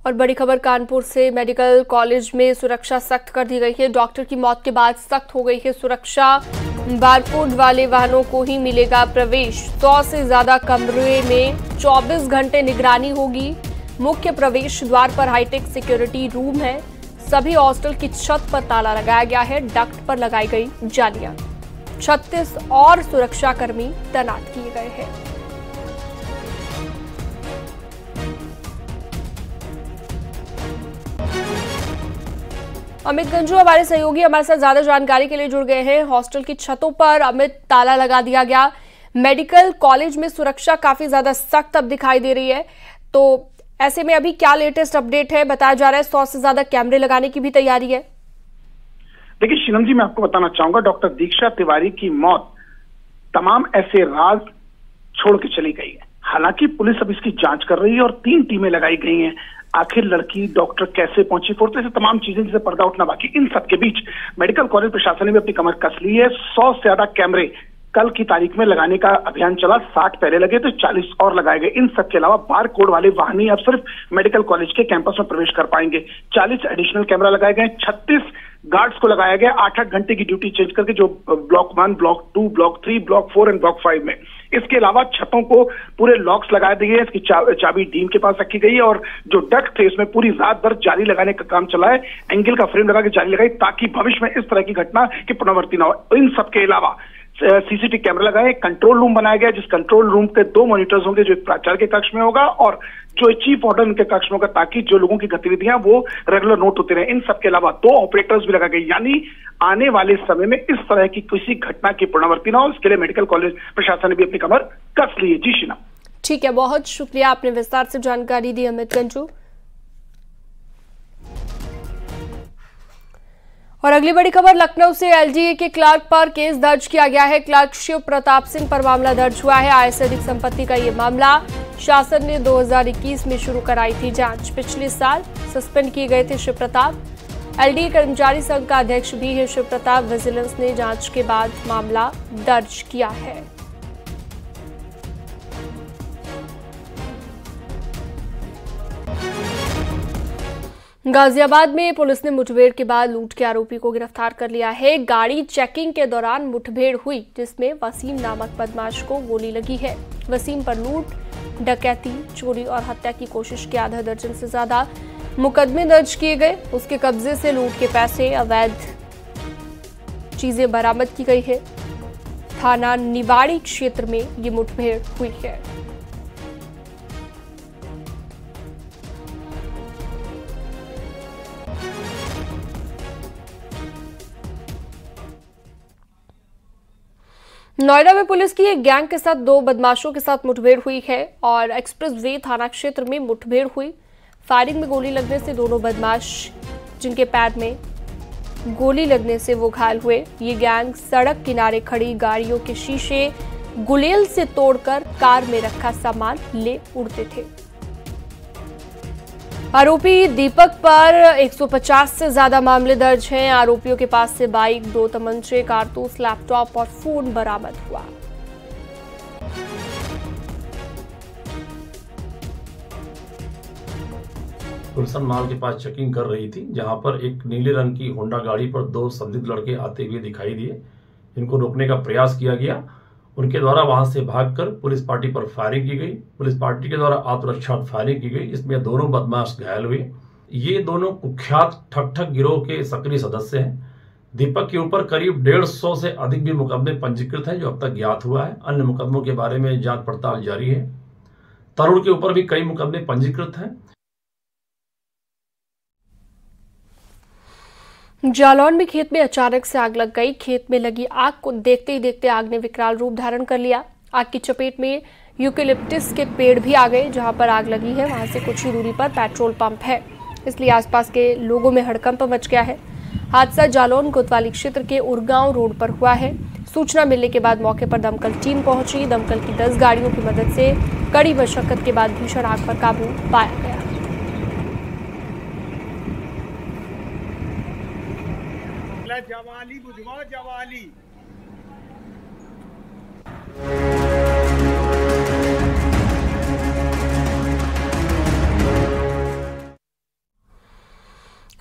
और बड़ी खबर कानपुर से, मेडिकल कॉलेज में सुरक्षा सख्त कर दी गई है। डॉक्टर की मौत के बाद सख्त हो गई है सुरक्षा। बारकोड वाले वाहनों को ही मिलेगा प्रवेश। 100 से ज्यादा कमरे में 24 घंटे निगरानी होगी। मुख्य प्रवेश द्वार पर हाईटेक सिक्योरिटी रूम है। सभी हॉस्टल की छत पर ताला लगाया गया है। डक्ट पर लगाई गई जालियां। 36 और सुरक्षाकर्मी तैनात किए गए हैं। अमित गंजू हमारे सहयोगी हमारे साथ ज्यादा जानकारी के लिए जुड़ गए हैं। हॉस्टल की छतों पर अमित, ताला लगा दिया गया। मेडिकल कॉलेज में सुरक्षा काफी ज्यादा सख्त अब दिखाई दे रही है, तो ऐसे में अभी क्या लेटेस्ट अपडेट है? बताया जा रहा है 100 से ज्यादा कैमरे लगाने की भी तैयारी है। देखिए शीलम जी, मैं आपको बताना चाहूंगा, डॉक्टर दीक्षा तिवारी की मौत तमाम ऐसे राज छोड़ के चली गई है। हालांकि पुलिस अब इसकी जांच कर रही है और 3 टीमें लगाई गई हैं। आखिर लड़की डॉक्टर कैसे पहुंची, फोर्थ से तमाम चीजें जिसे पर्दा उठना बाकी। इन सब के बीच मेडिकल कॉलेज प्रशासन ने भी अपनी कमर कस ली है। 100 से ज्यादा कैमरे कल की तारीख में लगाने का अभियान चला। 60 पहले लगे तो 40 और लगाए गए। इन सब के अलावा बार कोड वाले वाहन ही अब सिर्फ मेडिकल कॉलेज के कैंपस में प्रवेश कर पाएंगे। 40 एडिशनल कैमरा लगाए गए। 36 गार्ड्स को लगाया गया 8-8 घंटे की ड्यूटी चेंज करके, जो block 1, block 2, block 3, block 4 and block 5 में। इसके अलावा छतों को पूरे लॉक्स लगा दिए। इसकी चाबी डीन के पास रखी गई है और जो डक्ट थे इसमें पूरी रात भर जाली लगाने का काम चला है। एंगल का फ्रेम लगा के जाली लगाई ताकि भविष्य में इस तरह की घटना की पुनरावृत्ति न हो। इन सब के अलावा सीसीटीवी कैमरा लगाए। कंट्रोल रूम बनाया गया, जिस कंट्रोल रूम के 2 मॉनिटर्स होंगे, जो एक प्राचार्य के कक्ष में होगा और जो चीफ वार्डन के कक्ष में होगा, ताकि जो लोगों की गतिविधियां वो रेगुलर नोट होते रहे। इन सब के अलावा 2 ऑपरेटर्स भी लगाए गए, यानी आने वाले समय में इस तरह की किसी घटना की पुनरावृत्ति न हो, इसके लिए मेडिकल कॉलेज प्रशासन ने भी अपनी कमर कस ली है। जी शीना। ठीक है, बहुत शुक्रिया, आपने विस्तार से जानकारी दी अमित गंजू। और अगली बड़ी खबर लखनऊ से, एलडीए के क्लर्क पर केस दर्ज किया गया है। क्लर्क शिव प्रताप सिंह पर मामला दर्ज हुआ है। आय से अधिक संपत्ति का ये मामला शासन ने 2021 में शुरू कराई थी जांच। पिछले साल सस्पेंड किए गए थे शिव प्रताप। एलडीए कर्मचारी संघ का अध्यक्ष भी है शिव प्रताप। विजिलेंस ने जांच के बाद मामला दर्ज किया है। गाजियाबाद में पुलिस ने मुठभेड़ के बाद लूट के आरोपी को गिरफ्तार कर लिया है। गाड़ी चेकिंग के दौरान मुठभेड़ हुई, जिसमें वसीम नामक बदमाश को गोली लगी है। वसीम पर लूट, डकैती, चोरी और हत्या की कोशिश के आधा दर्जन से ज्यादा मुकदमे दर्ज किए गए। उसके कब्जे से लूट के पैसे, अवैध चीजें बरामद की गई है। थाना निवाड़ी क्षेत्र में ये मुठभेड़ हुई है। नोएडा में पुलिस की एक गैंग के साथ 2 बदमाशों के साथ मुठभेड़ हुई है और एक्सप्रेस वे थाना क्षेत्र में मुठभेड़ हुई। फायरिंग में गोली लगने से दोनों बदमाश, जिनके पैर में गोली लगने से वो घायल हुए। ये गैंग सड़क किनारे खड़ी गाड़ियों के शीशे गुलेल से तोड़कर कार में रखा सामान ले उड़ते थे। आरोपी दीपक पर 150 से ज्यादा मामले दर्ज हैं। आरोपियों के पास से बाइक, 2 तमंचे, कारतूस, लैपटॉप और फोन बरामद हुआ। गुलशन माल के पास चेकिंग कर रही थी, जहां पर एक नीले रंग की होंडा गाड़ी पर 2 संदिग्ध लड़के आते हुए दिखाई दिए। इनको रोकने का प्रयास किया गया। उनके द्वारा वहां से भागकर पुलिस पार्टी पर फायरिंग की गई। पुलिस पार्टी के द्वारा आत्मरक्षा फायरिंग की गई। इसमें दोनों बदमाश घायल हुए। ये दोनों कुख्यात ठग गिरोह के सक्रिय सदस्य हैं। दीपक के ऊपर करीब 150 से अधिक भी मुकदमे पंजीकृत हैं, जो अब तक ज्ञात हुआ है। अन्य मुकदमों के बारे में जांच पड़ताल जारी है। तरुण के ऊपर भी कई मुकदमे पंजीकृत हैं। जालौन में खेत में अचानक से आग लग गई। खेत में लगी आग को देखते ही देखते आग ने विकराल रूप धारण कर लिया। आग की चपेट में यूकेलिप्टस के पेड़ भी आ गए। जहां पर आग लगी है वहां से कुछ ही दूरी पर पेट्रोल पंप है, इसलिए आसपास के लोगों में हड़कंप मच गया है। हादसा जालौन कोतवाली क्षेत्र के उरगांव रोड पर हुआ है। सूचना मिलने के बाद मौके पर दमकल टीम पहुंची। दमकल की 10 गाड़ियों की मदद से कड़ी मशक्कत के बाद भीषण आग पर काबू पाया गया। जवाली बुझवाओ जवाली।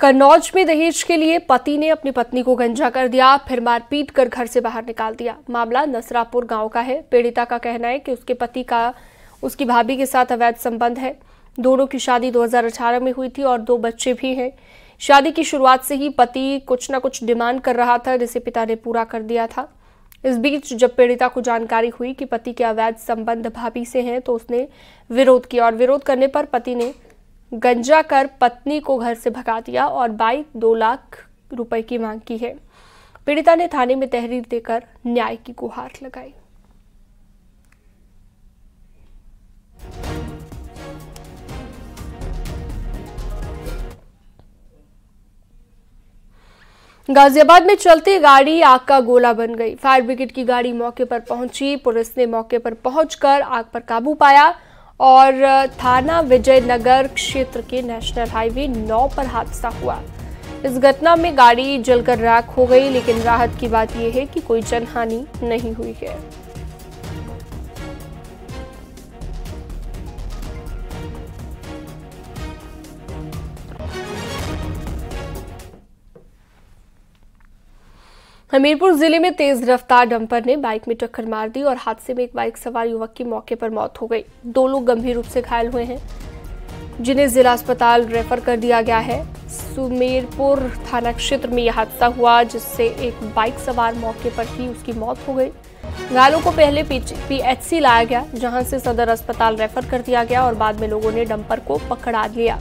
कन्नौज में दहेज के लिए पति ने अपनी पत्नी को गंजा कर दिया, फिर मारपीट कर घर से बाहर निकाल दिया। मामला नसरापुर गांव का है। पीड़िता का कहना है कि उसके पति का उसकी भाभी के साथ अवैध संबंध है। दोनों की शादी 2018 में हुई थी और 2 बच्चे भी हैं। शादी की शुरुआत से ही पति कुछ न कुछ डिमांड कर रहा था, जिसे पिता ने पूरा कर दिया था। इस बीच जब पीड़िता को जानकारी हुई कि पति के अवैध संबंध भाभी से हैं, तो उसने विरोध किया और विरोध करने पर पति ने गंजा कर पत्नी को घर से भगा दिया और बाइक 2 लाख रुपए की मांग की है। पीड़िता ने थाने में तहरीर देकर न्याय की गुहार लगाई। गाजियाबाद में चलती गाड़ी आग का गोला बन गई। फायर ब्रिगेड की गाड़ी मौके पर पहुंची। पुलिस ने मौके पर पहुंचकर आग पर काबू पाया और थाना विजयनगर क्षेत्र के नेशनल हाईवे 9 पर हादसा हुआ। इस घटना में गाड़ी जलकर राख हो गई, लेकिन राहत की बात यह है कि कोई जनहानि नहीं हुई है। हमीरपुर जिले में तेज रफ्तार डंपर ने बाइक में टक्कर मार दी और हादसे में एक बाइक सवार युवक की मौके पर मौत हो गई। 2 लोग गंभीर रूप से घायल हुए हैं, जिन्हें जिला अस्पताल रेफर कर दिया गया है। सुमेरपुर थाना क्षेत्र में यह हादसा हुआ, जिससे एक बाइक सवार मौके पर ही उसकी मौत हो गई। घायलों को पहले PHC लाया गया, जहां से सदर अस्पताल रेफर कर दिया गया और बाद में लोगों ने डंपर को पकड़ा लिया,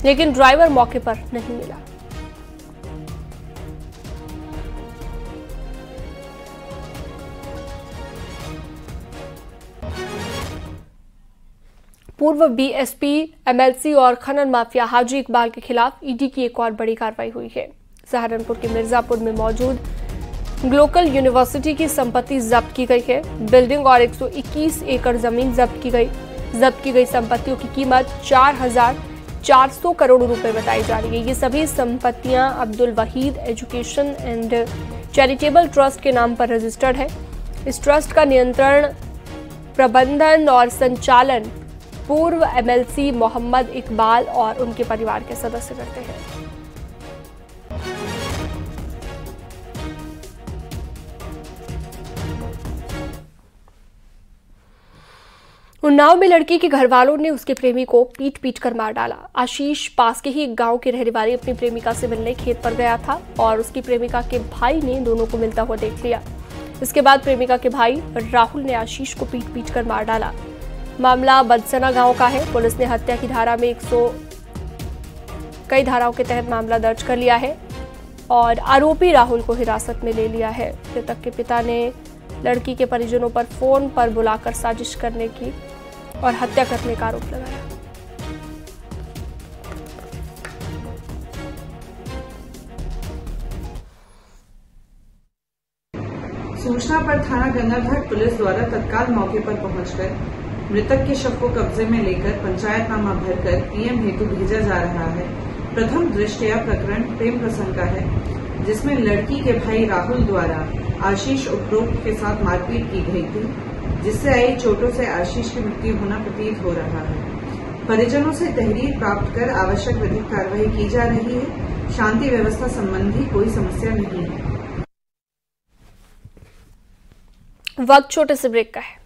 लेकिन ड्राइवर मौके पर नहीं मिला। पूर्व BSP, MLC और खनन माफिया हाजी इकबाल के खिलाफ ईडी की एक और बड़ी कार्रवाई हुई है। सहारनपुर के मिर्जापुर में मौजूद ग्लोबल यूनिवर्सिटी की संपत्ति जब्त की गई है। बिल्डिंग और 121 एकड़ जमीन जब्त की गई। जब्त की गई संपत्तियों की कीमत 4,400 करोड़ रुपए बताई जा रही है। ये सभी संपत्तियां Abdul Waheed education and charitable trust के नाम पर रजिस्टर्ड है। इस ट्रस्ट का नियंत्रण, प्रबंधन और संचालन पूर्व MLC मोहम्मद इकबाल और उनके परिवार के सदस्य करते हैं। उन्नाव में लड़की के घर वालों ने उसके प्रेमी को पीट कर मार डाला। आशीष पास के ही एक गांव के रहने वाले अपनी प्रेमिका से मिलने खेत पर गया था और उसकी प्रेमिका के भाई ने दोनों को मिलता हुआ देख लिया। इसके बाद प्रेमिका के भाई राहुल ने आशीष को पीट कर मार डाला। मामला बदसना गांव का है। पुलिस ने हत्या की धारा में कई धाराओं के तहत मामला दर्ज कर लिया है और आरोपी राहुल को हिरासत में ले लिया है। मृतक के पिता ने लड़की के परिजनों पर फोन पर बुलाकर साजिश करने की और हत्या करने का आरोप लगाया। सूचना पर थाना गंगाघाट पुलिस द्वारा तत्काल मौके पर पहुंचकर मृतक के शव को कब्जे में लेकर पंचायतनामा भरकर PM हेतु भेजा जा रहा है। प्रथम दृष्टया प्रकरण प्रेम प्रसंग का है, जिसमें लड़की के भाई राहुल द्वारा आशीष उपरोक्त के साथ मारपीट की गई थी, जिससे आई चोटों से आशीष की मृत्यु होना प्रतीत हो रहा है। परिजनों से तहरीर प्राप्त कर आवश्यक विधिक कार्रवाई की जा रही है। शांति व्यवस्था संबंधी कोई समस्या नहीं है। वक्त छोटे से ब्रेक का है।